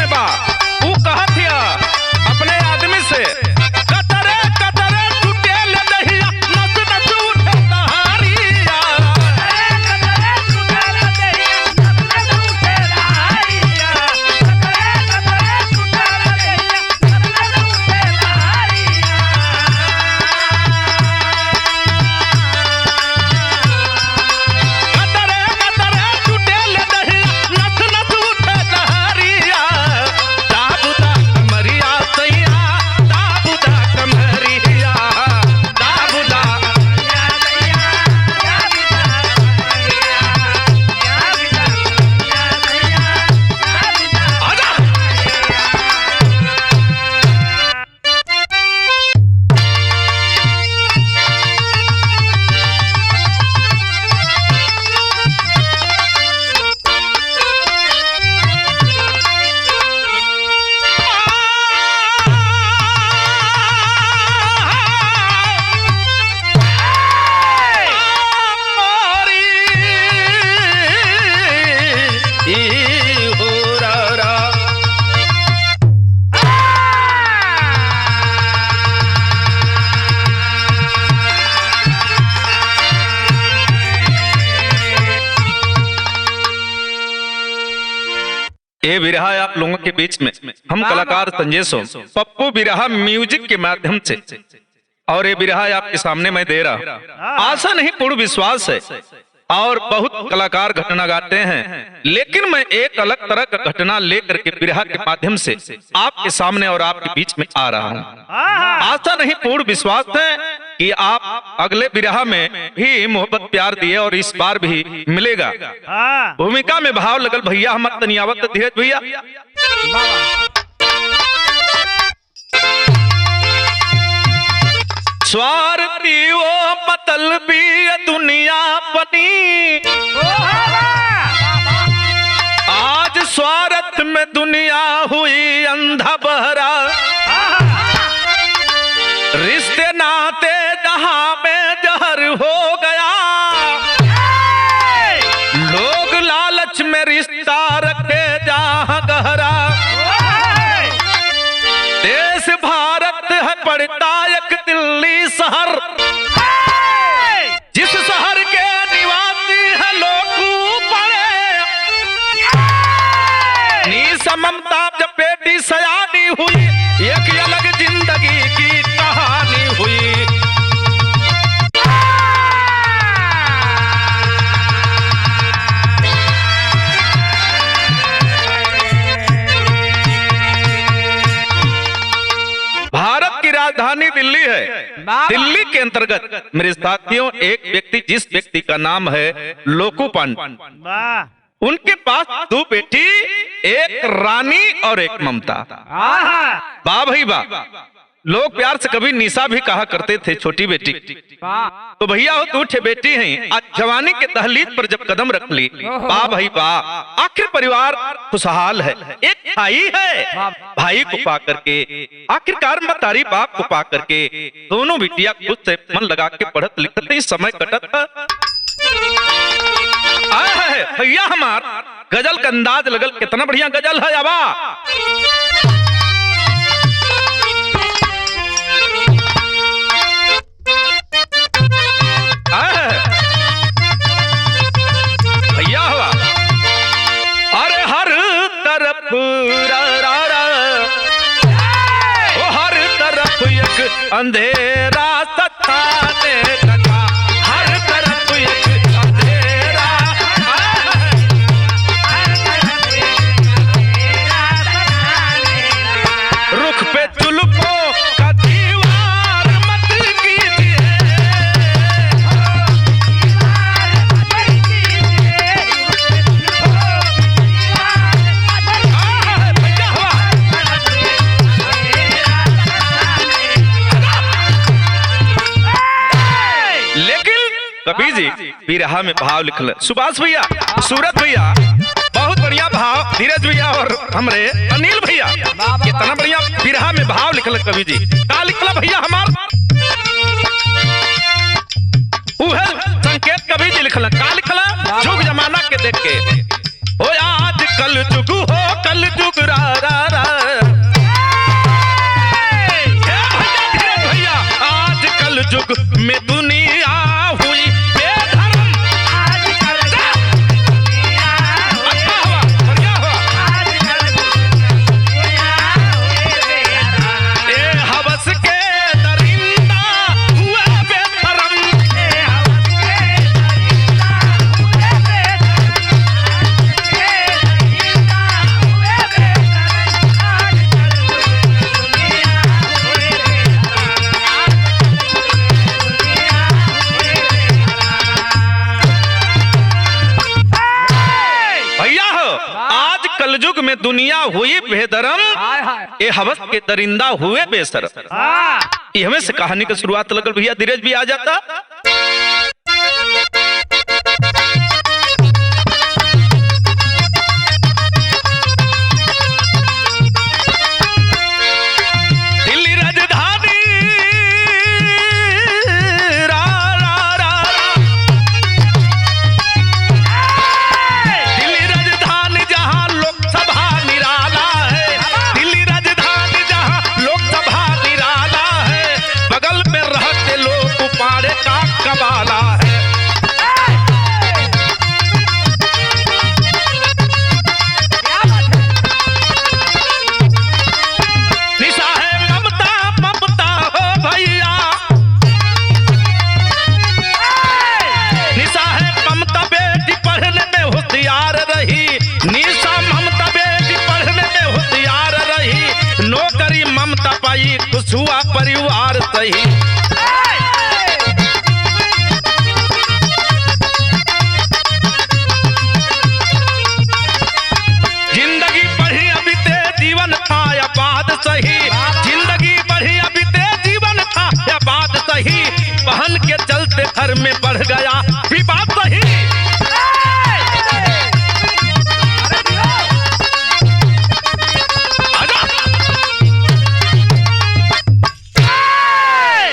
में बा ऊ कहत हिया अपने आदमी से कतरे कतरे टूटे ले दहिया नस नस उठे दहारिया कतरे टूटे ले दहिया नस नस उठे दहारिया कतरे कतरे टूटे ले दहिया नस नस उठे दहारिया कतरे कतरे टूटे ले दहिया नस नस उठे दहारिया दाबुदा कमरिया सैया दाबुदा कमरिया दाबुदा या सैया दाबुदा कमरिया दाबुदा या सैया दाबुदा आजा ये बिरहा आप लोगों के बीच में हम कलाकार संजय सो पप्पू बिरहा म्यूजिक के माध्यम से और ये बिरहा आपके सामने मैं दे रहा। आशा नहीं पूर्ण विश्वास है और बहुत कलाकार घटना गाते हैं, लेकिन मैं एक अलग तरह का घटना लेकर के बिरहा के माध्यम से आपके सामने और आपके बीच में आ रहा हूँ। आशा नहीं पूर्ण विश्वास है कि आप अगले बिरहा में भी मोहब्बत प्यार दिए और इस बार भी मिलेगा। भूमिका में भाव लगल भैया हम तनियावत धीरज भैया। स्वार्थी वो मतलबी दुनिया बनी, आज स्वार्थ में दुनिया हुई अंधा बहरा, रिश्ते नाते जहां में जहर हो गया, लोग लालच में रिश्ता रखे जहां गहरा, देश भारत है पड़ता एक दिल्ली शहर, जिस शहर के निवासी है लोग पड़े, नी ममता जब बेटी सयानी हुई, एक अलग जिंदगी की कहानी हुई। भारत की राजधानी दिल्ली है। दिल्ली के अंतर्गत मेरे साथियों एक व्यक्ति, जिस व्यक्ति का नाम है लोकू पांडे, उनके पास दो बेटी, एक रानी और एक ममता। वाह भाई वाह। लोग प्यार से कभी निशा भी कहा करते थे छोटी बेटी। तो भैया हो दो ठे बेटी हैं, आज जवानी के दहलीज पर जब कदम रख ली, वाह भाई वाह, आखिर परिवार खुशहाल है। एक भाई है, भाई को पा करके आखिरकार मतारी बाप को पा करके दोनों बिटिया खुद से मन लगा के पढ़त लिखत नहीं, समय कटत है। भैया हमार गजल का अंदाज लगल, कितना बढ़िया गजल है। आवा भैया हुआ, अरे हर तरफ रा रा रा, ओ हर तरफ एक अंधेरा सताने लगा, हर तरफ एक अंधेरा, रुख पे जुल्फों का दीवार मत कीजिए, कबीर जी बिरहा में भाव लिखल, सुभाष भैया, सूरत भैया, बहुत बढ़िया भाव, धीरज भैया और हमरे अनिल भैया, कितना बढ़िया बिरहा में भाव लिखल कबीर जी। का लिखला भैया हमार उहे संकेत कबीर जी लिखल, का लिखला, जुग जमाना के देख के, ओ आज कल जुग हो, कल जुग रा रा दुनिया हुई बेधर्म, ये हवस के दरिंदा हुए बेशरम। ये हमें से कहानी की शुरुआत लगल भैया, धीरज भी आ जाता। खुश हुआ परिवार सही। जिंदगी बढ़ी अभी ते जीवन था या बात सही, जिंदगी बढ़ी अभी ते जीवन था या बात सही, बहन के चलते घर में बढ़ गया विवाद सही।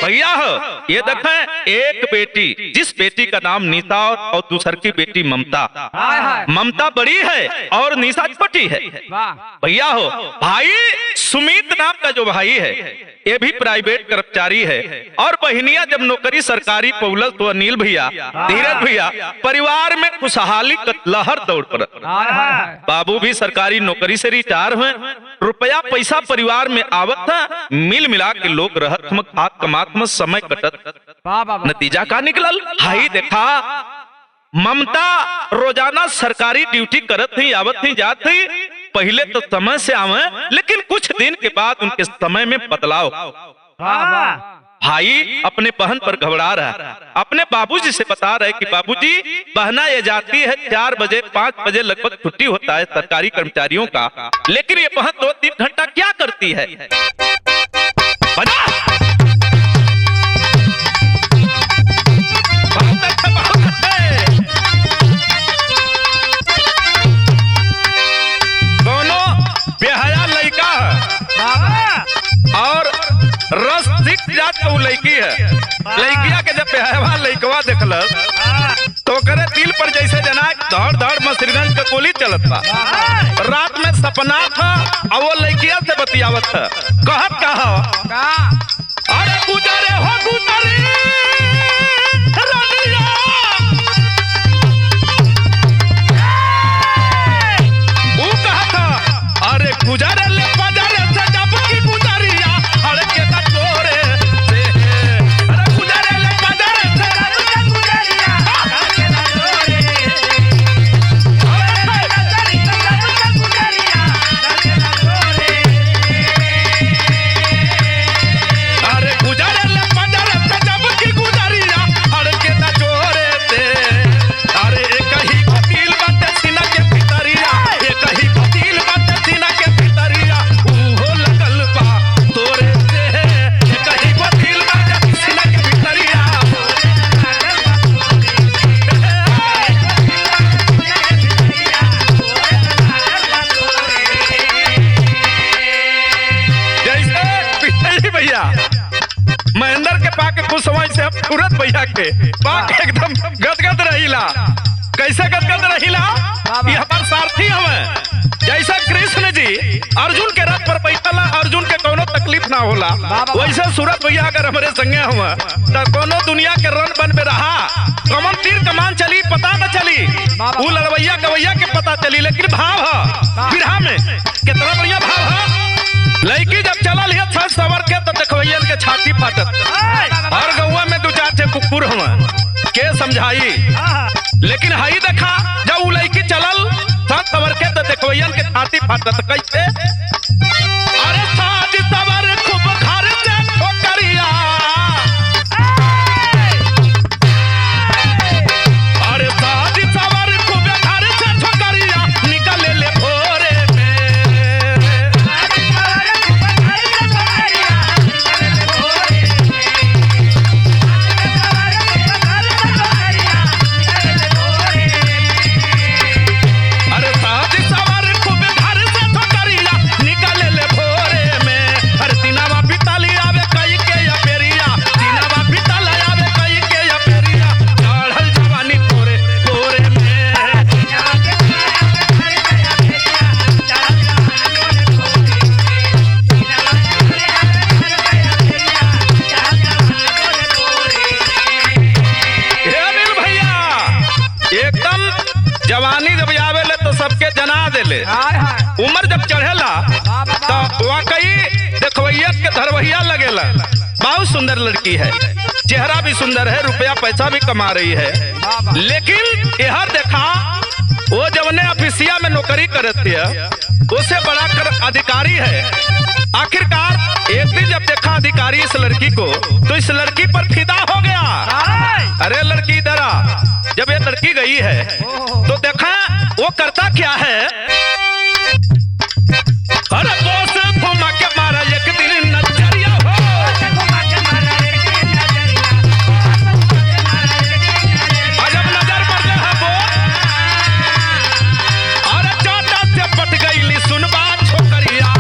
भैया हो ये देखें, एक बेटी, जिस बेटी का नाम निशा और दूसर की बेटी ममता। ममता बड़ी है और निशा छोटी है। भैया हो भाई सुमित नाम का जो भाई है ये भी प्राइवेट कर्मचारी है, और बहनिया जब नौकरी सरकारी पौलस तो अनिल भैया, धीरज भैया परिवार में खुशहाली का लहर दौड़ पड़ा। बाबू भी सरकारी नौकरी से रिटायर हुए, रुपया पैसा परिवार में आवत था, मिल मिला के लोग रहत खात कमात में समय कटत। नतीजा का निकलल हाई देखा, ममता रोजाना सरकारी ड्यूटी करत थी, आवत थी, जात थी, पहले तो समय से आवे, लेकिन कुछ दिन के बाद उनके समय में बदलाव। भाई अपने बहन पर घबरा रहा है, अपने बाबूजी से बता रहे कि बाबूजी बहना ये जाती है 4 बजे 5 बजे लगभग छुट्टी होता है सरकारी कर्मचारियों का, लेकिन ये बहन 2-3 घंटा क्या करती है। और रस दिख जात तो लड़की है, लड़किया के जब बेहवा लड़कवा देखलस तो करे दिल पर जैसे जना धड़ धड़ मसरीगंज के गोली चलत बा। रात में सपना था और वो लड़किया से बतियावत था, कहत कहा अरे गुजरे हो गुजरी रनिया, वो कहा था अरे गुजरे ले बाजारे से जब की गुजरिया अरे के ना चोरे से, अरे गुजरे ले बाजारे से जब की गुजरिया अरे के ना चोरे, अरे गुजरिया अरे के ना चोरे, अरे गुजरे ले बाजारे से जब की गुजरिया अरे के ना चोरे से, अरे एक ही वकील बाटे सीना के भितरिया, एक ही वकील बाटे सीना के भितरिया, उहो लगल बा तोरे से, एक ही वकील बाटे सीना के भितरिया, जैसे पिछली भैया महेंद्र के पाके कुछ समय से अब तुरंत भैया के पाक एकदम गदगद रहिला। कैसे गदगद रहिला? ये हमार सारथी हमें, जैसा कृष्ण जी अर्जुन के रथ पर बैठला, अर्जुन के कोनो तकलीफ ना होला, वैसे सूरत भैया अगर हमारे संगे हुआ तो कोनो दुनिया के रन बन में रहा, कमन तीर कमान चली पता न चली, वो लड़वैया गवैया के पता चली, लेकिन भाव है बिरहा में कितना बढ़िया भाव है। लड़की जब चलल है छठ सवर के तो देखवैयन के छाती फाटत, और गौवा में 2-4 ठे कुकुर हुआ के समझाई, लेकिन हाई देखा जब वो लड़की चलल छठ सवर के तो देखवैयन के छाती फाटत। कैसे? अरे साज सवर खूब घर से ठोकरिया, अरे साज सवर खूब घर से ठोकरिया, निकले ले भोरे में, के धरवहिया लगेला। बहुत सुंदर लड़की है, चेहरा भी सुंदर है, रुपया पैसा भी कमा रही है। लेकिन यह देखा वो जवने ऑफिसिया में नौकरी करती है उससे बड़ा कर अधिकारी है। आखिरकार एक दिन जब देखा अधिकारी इस लड़की को तो इस लड़की पर फिदा हो गया। अरे लड़की इधर आ। जब ये लड़की गई है तो देखा वो करता क्या है। अरे बोस घुमा के मारा एक दिन नजरिया हो। जब नजर पड़ गया वो अरे चाटा से पट गई सुनबा छोकरिया।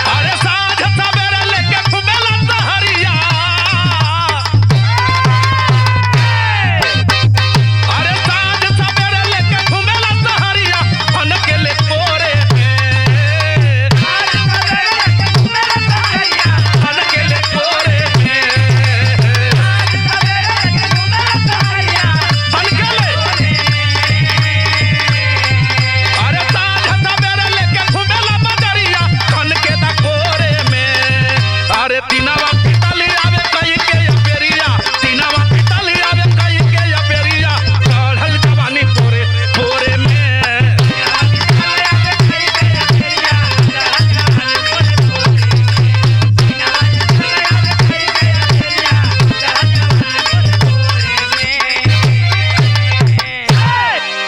अरे साँझ सवेरे लेके घुमेला सहरिया। अरे साँझ सवेरे लेके घुमेला सहरिया फन के ले कोरे में। फन के ले कोरे में। फन के ले। अरे साँझ सवेरे लेके घुमेला बजरिया फन के दा कोरे में। अरे तीनवा पिटली आवे कई के अपेरिया। तीनवा पिटली आवे कई के अपेरिया। चढ़ल जवानी पोरे पोरे में।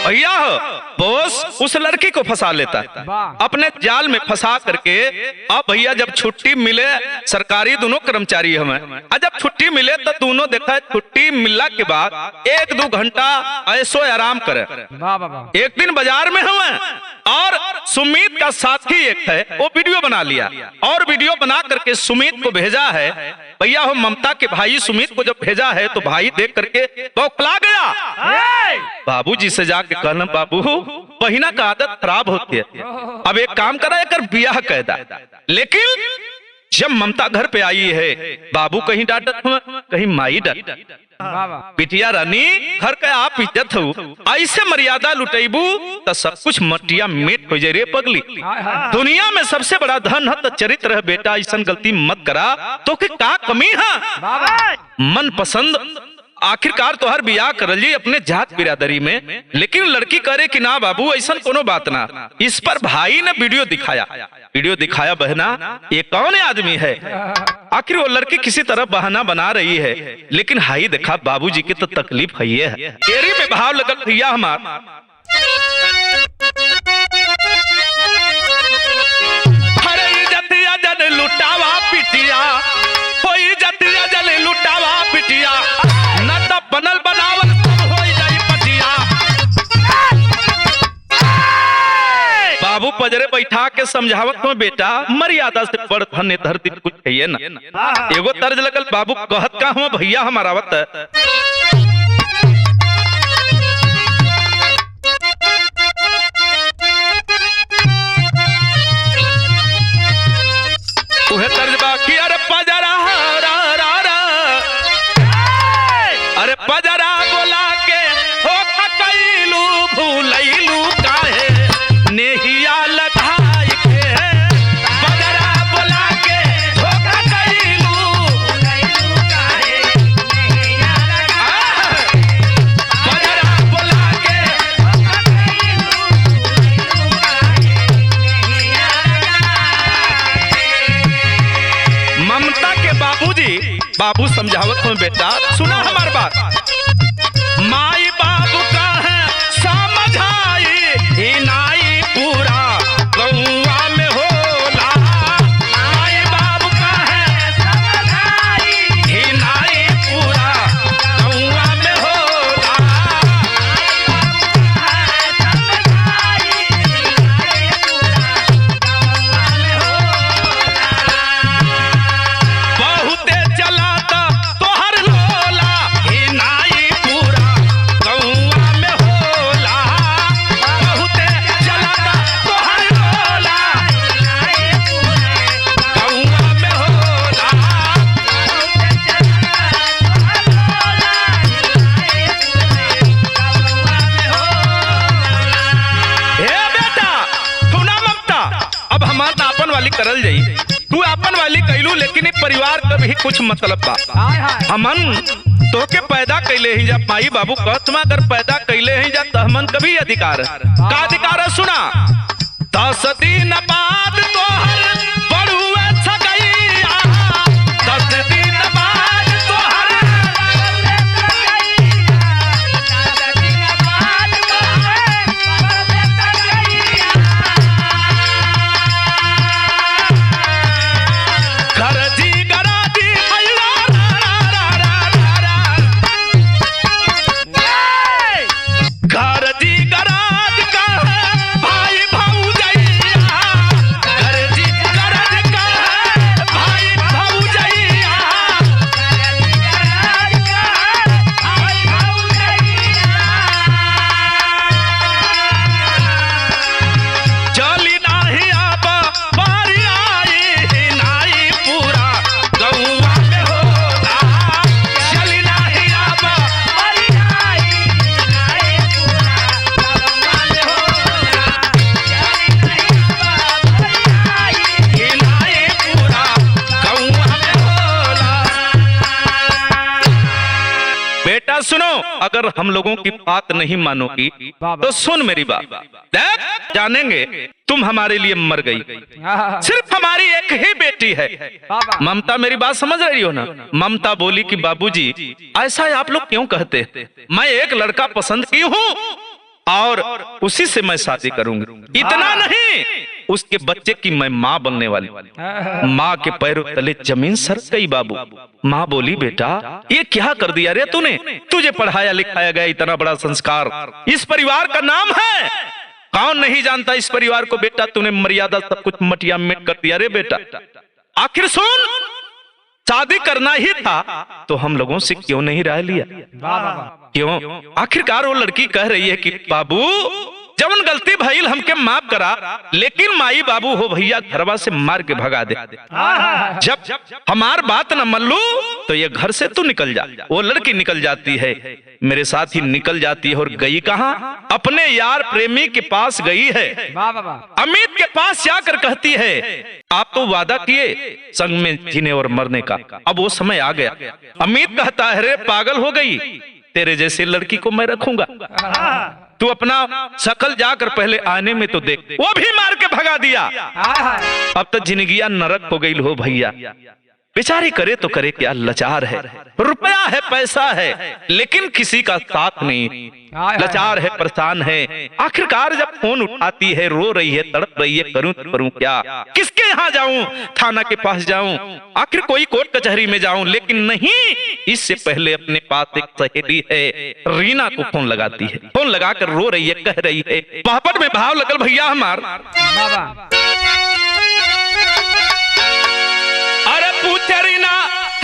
भैया हो बॉस उस लड़की को फंसा लेता है अपने जाल में फंसा करके। अब भैया जब छुट्टी मिले, सरकारी दोनों कर्मचारी हमें, और जब छुट्टी मिले तो दोनों देखा छुट्टी मिलने के बाद 1-2 घंटा ऐसो आराम करे। एक दिन बाजार में हमें और सुमित का साथी एक है वो वीडियो बना लिया और वीडियो बना करके सुमित को भेजा है। भैया हो ममता के भाई सुमित को जब भेजा है तो भाई देख करके बौखला गया। बाबूजी से जाके कहना बाबू बहिना का आदत खराब होती है, अब एक काम करा कर बियाह कैदा। लेकिन जब ममता घर पे आई है बाबू कहीं डांटत हुआ कहीं माई डांटत। बिटिया रानी घर का आप इज्जत हो, ऐसे मर्यादा लुटेबू तो सब कुछ मटिया मेट हो जाए रे पगली। दुनिया में सबसे बड़ा धन है तो चरित्र है बेटा, ऐसा गलती मत करा तो कि का कमी है। मन पसंद आखिरकार तो हर बियाह करल जी अपने जात बिरादरी में, लेकिन लड़की करे कि ना बाबू ऐसा कोनो बात ना। इस पर भाई ने वीडियो दिखाया बहना ये कौन आदमी है। आखिर वो लड़की किसी तरह बहाना बना रही है, लेकिन हाई देखा बाबूजी की तो तकलीफ है ये है। एरी में भाव लगल भैया हमार। अरे इज्जतिया जन लुटावा पिटिया, कोई इज्जतिया जन लुटावा पिटिया, न त बनल बनावल सब हो जाई पटिया। बाबू पजरे बैठा के समझावत हो बेटा मर्यादा से बड़ धन्य धरती कुछ कहिए ना। एगो तर्ज लगल बाबू कहत का हुआ भैया हमारा आवत उहे तर्ज बाकी। अरे पजरा अरे पजरा बोला के हो कैलू भूलैलू काहे नेहिया लधाई के। पजरा बोला के हो कैलू काहे नेहिया लधाई। पजरा बोला के हो कैलू काहे नेहिया लधाई। ममता के बाबू समझावत हो बेटा सुना हमार बात। माई बाबू का है समझाई नाई पूरा गौवा में होला। माई बाबू का है समझाई नाई पूरा गौवा में होला। बहुते चला तो हर लोला लेकिन परिवार का भी कुछ मतलब बा। हमन तो के पैदा कैले ही जा माई बाबू कहतमा अगर पैदा कैले ही जा तो हमन कभी अधिकार है का अधिकार है सुना 10 दिन बाद तोहर बड़ुए छगैया 10 दिन बाद तोहर सुनो अगर हम लोगों की बात नहीं मानोगी तो सुन मेरी बात देख जानेंगे तुम हमारे लिए मर गई सिर्फ हमारी एक ही बेटी है ममता मेरी बात समझ रही हो ना ममता बोली कि बाबूजी ऐसा आप लोग क्यों कहते मैं एक लड़का पसंद की हूँ और उसी से मैं शादी करूंगी इतना नहीं उसके बच्चे की मैं माँ बनने वाली माँ के पैरों तले जमीन सर गई बाबू माँ बोली बेटा ये क्या कर दिया रे तूने तुझे पढ़ाया लिखाया गया इतना बड़ा संस्कार इस परिवार का नाम है कौन नहीं जानता इस परिवार को बेटा तूने मर्यादा सब कुछ मटिया मिट कर दिया रे बेटा आखिर सुन शादी करना ही था तो हम लोगों से क्यों नहीं राय लिया क्यों आखिरकार वो लड़की कह रही है कि बाबू जवन गलती भइल हमके माफ करा लेकिन माई बाबू हो भैया घरवा से मार के भगा दे जब हमार बात न मान लू तो ये घर से तू निकल जा वो लड़की निकल जाती है मेरे साथ ही निकल जाती है और गई कहां अपने यार प्रेमी के पास गई है अमित के पास जाकर कहती है आप तो वादा किए संग में जीने और मरने का अब वो समय आ गया अमित कहता है रे पागल हो गई तेरे जैसे लड़की को मैं रखूंगा तू अपना शकल जाकर पहले आने में तो देख वो भी मार के भगा दिया अब तो जिंदगियां नरक हो गई हो भैया बेचारी करे तो करे क्या लाचार है रुपया है पैसा है लेकिन किसी का साथ नहीं लाचार है परेशान है आखिरकार जब फोन उठाती है रो रही है तड़प रही है करूं तो करूं क्या किसके यहाँ जाऊं थाना के पास जाऊं आखिर कोई कोर्ट कचहरी में जाऊं लेकिन नहीं इससे पहले अपने पास एक सहेली है रीना को फोन लगाती है फोन लगाकर रो रही है कह रही है पापड़ में भाव लगल भैया हमार अरे पूछे रीना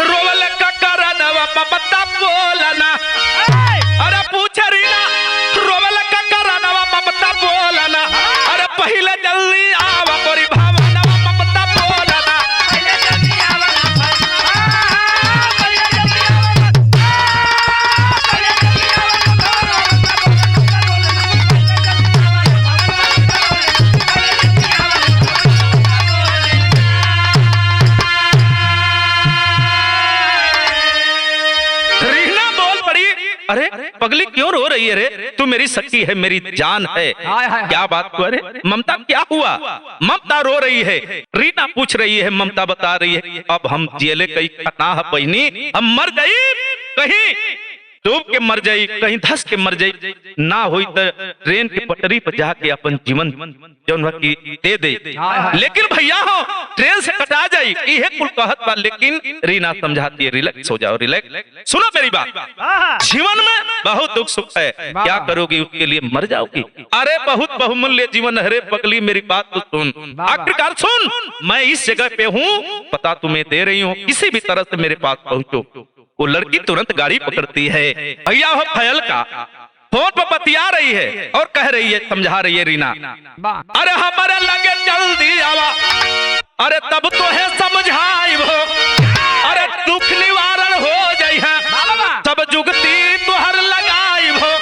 रोवल का करनवा ममता बोलना अरे पूछे रीना रोवल का करनवा ममता बोलना अरे पहले जल्दी आवा तोरी भावनवा ममता बोलना पहले जल्दी आवा अरे पगली क्यों रो रही है रे तू मेरी सखी है मेरी जान है क्या बात को अरे ममता क्या हुआ ममता रो रही है रीना पूछ रही है ममता बता रही है अब हम जेले कहीं ना बहनी हम मर गई कहीं डूब के मर जाई कहीं धस के मर जाई ना हुई तो ट्रेन के पटरी पर जाके अपन जीवन की दे दे लेकिन भैया हो ट्रेन से कटा जाई यह कुल कहत बा लेकिन रीना समझाती है रिलैक्स हो जाओ रिलैक्स सुनो मेरी बात जीवन में बहुत दुख सुख है क्या करोगी उसके लिए मर जाओगी अरे बहुत बहुमूल्य जीवन है रे पगली मेरी बात तो सुन आखिरकार सुन मैं इस जगह पे हूँ पता तुम्हें दे रही हूँ किसी भी तरह से मेरे पास पहुंचो वो लड़की तुरंत गाड़ी पकड़ती है भैया हो फयल का फोन पर बतिया रही है और कह रही है समझा रही है रीना अरे हमारे लगे जल्दी आवा अरे तब तो है समझाई वो अरे दुख निवारण हो जाई है सब जुगती तुहर लगाई वो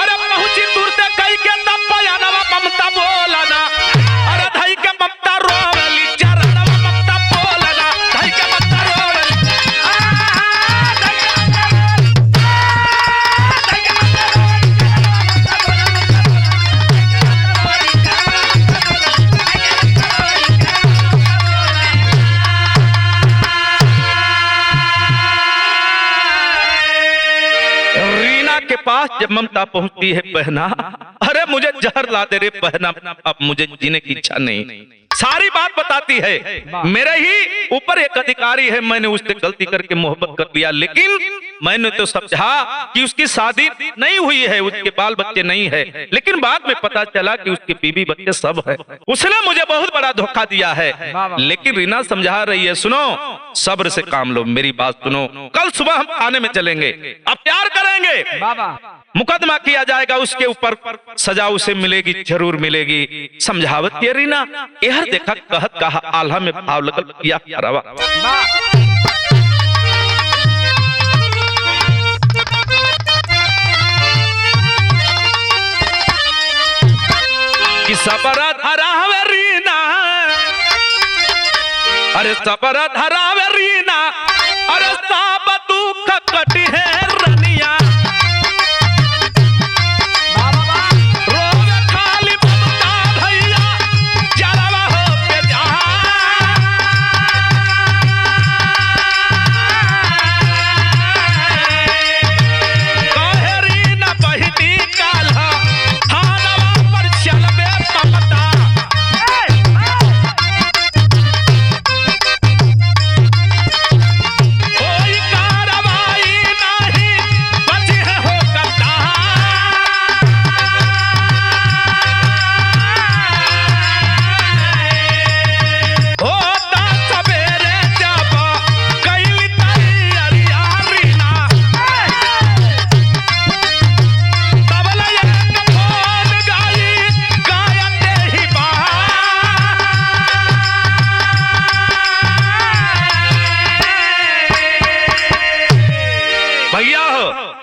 अरे पहुंची दूर से कई के तब पयानवा ममता बोलना अरे धई के ममता रोवली चरणवा ममता बोलना धई रीना के पास जब ममता पहुंचती है, बहना अरे मुझे जहर ला दे रे बहना, अब मुझे जीने की इच्छा नहीं। सारी बात बताती है, मेरे ही ऊपर एक अधिकारी है, मैंने उससे गलती करके मोहब्बत कर लिया, लेकिन मैंने तो समझा कि उसकी शादी नहीं हुई है, उसके बाल बच्चे नहीं है, लेकिन बाद में पता चला कि उसके बीवी बच्चे सब है। उसने मुझे बहुत बड़ा धोखा दिया है। लेकिन रीना समझा रही है, सुनो सब्र से काम लो, मेरी बात सुनो, कल सुबह हम थाने में चलेंगे, अब प्यार करेंगे, मुकदमा किया जाएगा, उसके ऊपर सजा उसे मिलेगी, जरूर मिलेगी। समझावत किया रीना, यह देखा कहत कहा आल्हा में भाव लगल किया रवा कि सबरा धरावे रीना, अरे सबरा धरावे रीना, अरे सब दुख कटी है रनिया,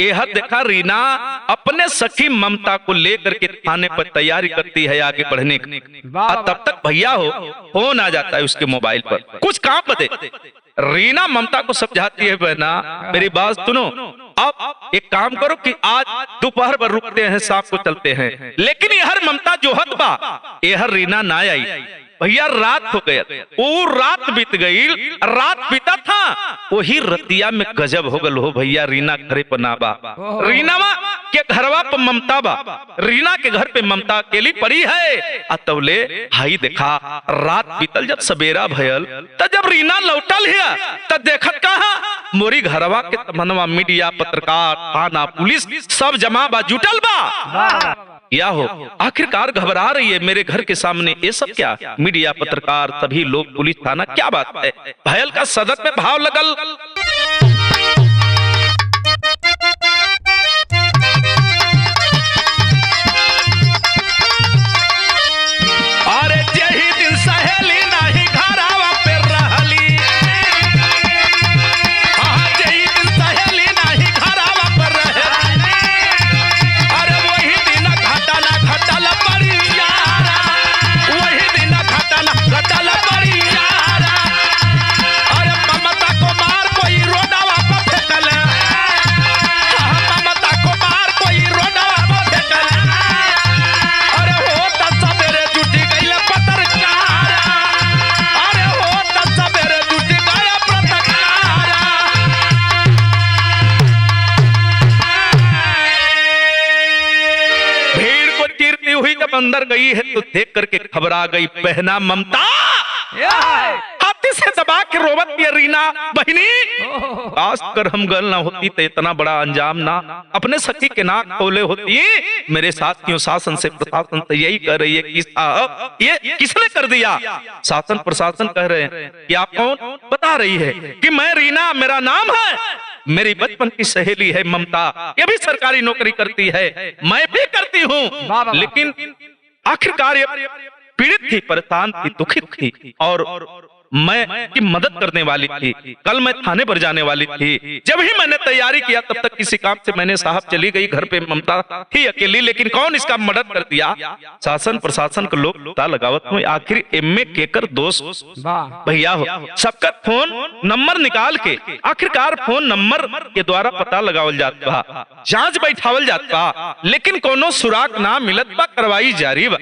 यह देखा रीना अपने सखी ममता को लेकर के थाने पर तैयारी करती है आगे बढ़ने की। तब तक भैया हो फोन आ जाता है उसके मोबाइल पर, कुछ काम बदे। रीना ममता को समझाती है, बहना मेरी बात सुनो, अब एक काम करो कि आज दोपहर पर रुकते हैं, शाम को चलते हैं। लेकिन यह ममता जोहत बा, यह रीना ना आई भैया, रात हो गया, वो रात बीत गई, रात बीता था, वही रतिया में गजब हो गल हो भैया, रीना घरे पर ना बा, रीना के घरवा पर ममता बा, रीना के घर पे ममता अकेली पड़ी है। अतवले हाई देखा रात बीतल, जब सवेरा भयल तब जब रीना लौटल है तब देखत कहा मोरी घरवा के तमनवा मीडिया, पत्रकार, थाना, पुलिस सब जमा बा, जुटल बा। क्या हो आखिरकार घबरा रही है मेरे घर के सामने, ये सब क्या? मीडिया, पत्रकार, सभी लोग, पुलिस, थाना, क्या बात है? भयल का सदत में भाव लगल। अरे यही दिन सहेली नहीं घरावा पे रहली, यही दिन सहेली नहीं घरावा पे रहली, अरे वही दिन घटना घटल बड़ी यारा, वही दिन घटना घटल बड़ी यारा, अरे ममता को मार कोई रोडवा पे फेंकल, ममता को मार कोई रोडवा पे फेंकल, अरे होता सवेरे जुटी गई पत्रकार, अरे होता सवेरे जुटी गया पत्रकार। भीड़ को चीरती हुई जब अंदर गई है तो देख करके घबरा गई, बहना ममता हाथी से दबा के रोवत ये रीना, बहनी काश कर हम गल ना होती तो इतना बड़ा अंजाम ना अपने सखी के नाक खोले होती। मेरे साथियों शासन से प्रशासन तो यही कह रही है कि ये किसने कर दिया? शासन प्रशासन कह रहे हैं कि आप कौन? बता रही है कि मैं रीना, मेरा नाम है, मेरी बचपन की सहेली है ममता, ये भी सरकारी नौकरी करती है, मैं भी करती हूँ, लेकिन आखिरकार ये पीड़ित थी, परेशान थी, दुखित थी और मैं की मदद करने वाली थी। कल मैं थाने पर जाने वाली थी, जब ही मैंने तैयारी किया तब तक किसी काम से मैंने साहब चली गई, घर पे ममता थी अकेली, लेकिन कौन इसका मदद कर दिया? शासन प्रशासन के लोग पता लगावत हुए, आखिर एमए केकर दोस्त भैया हो, सबका फोन नंबर निकाल के आखिरकार फोन नंबर के द्वारा पता लगावल जात बा, जांच बैठावल जात बा, लेकिन कोनो सुराग ना मिलत बा, कार्रवाई जारी बा,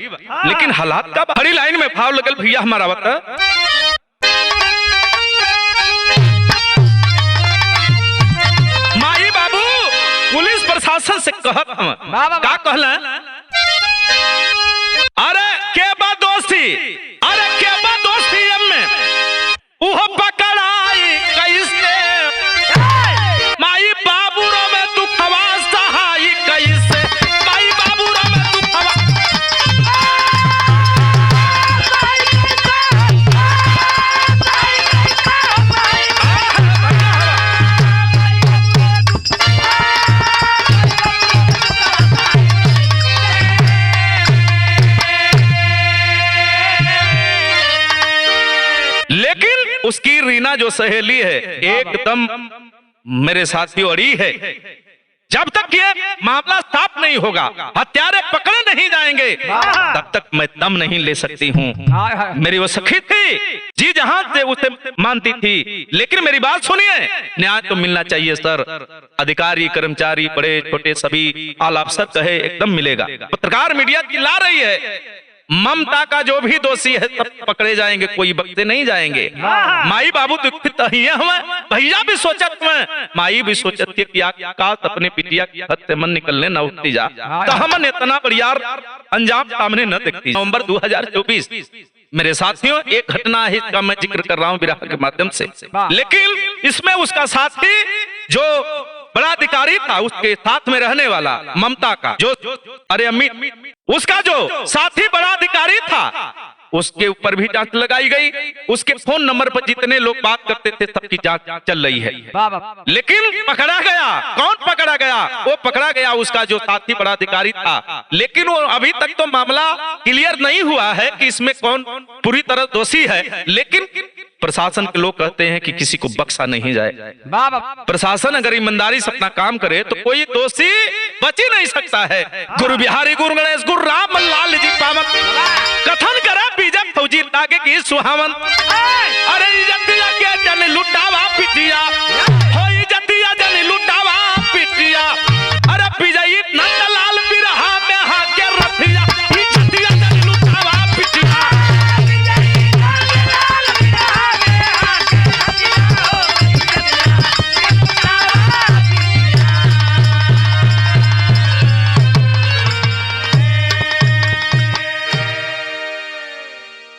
लेकिन हालात का बड़ी लाइन में भाव लगल भैया हमारा बता। प्रशासन से कहत हम का कहला, अरे के बा दोस्ती, अरे के बा दोस्ती एमे उहो पकड़ाई कैसे, माई बाबूरो में दुखवा सहाई कैसे, माई बाबूरो में दुखवा। लेकिन उसकी रीना जो सहेली है एकदम मेरे साथियों अड़ी है, जब तक ये मामला साफ नहीं होगा, हत्यारे पकड़े नहीं जाएंगे, तब तक मैं दम नहीं ले सकती हूँ। मेरी वो सखी थी, जी जहां से उसे मानती थी, लेकिन मेरी बात सुनिए, न्याय तो मिलना चाहिए सर। अधिकारी कर्मचारी बड़े छोटे सभी आला अफसर कहे एकदम मिलेगा। पत्रकार मीडिया चिल्ला रही है, ममता का जो भी दोषी है सब पकड़े जाएंगे, कोई बख्शे नहीं जाएंगे। माई बाबू दुखित ही हुए, भैया भी सोचत हुए, माई भी सोचत कि काश अपने पिटिया की हद से मन निकलने न उठती जा, तो हमन इतना बढ़िया अंजाम सामने न देखती। नवंबर 2024 मेरे साथियों एक घटना है, इसका मैं जिक्र कर रहा हूँ विराह के माध्यम से, लेकिन इसमें उसका साथी जो बड़ा अधिकारी था, उसके साथ में रहने वाला ममता का जो, अरे अम्मी, उसका जो साथी बड़ा अधिकारी था उसके ऊपर भी जांच लगाई गई। उसके फोन नंबर पर जितने लोग बात करते थे सबकी जांच चल रही है, लेकिन पकड़ा गया। कौन पकड़ा गया? वो पकड़ा गया उसका जो साथी बड़ा अधिकारी था, लेकिन वो अभी तक तो मामला क्लियर नहीं हुआ है कि इसमें कौन पूरी तरह दोषी है। लेकिन प्रशासन के लोग कहते हैं कि किसी को बख्शा नहीं जाए। प्रशासन अगर ईमानदारी से अपना काम करे तो कोई दोषी बच ही नहीं सकता है। गुरु बिहारी गुरु गणेश गुरु राम लाल जी पावन कथन करा बीजक फौजी लागे की सुहावन, अरे इज्जत के जने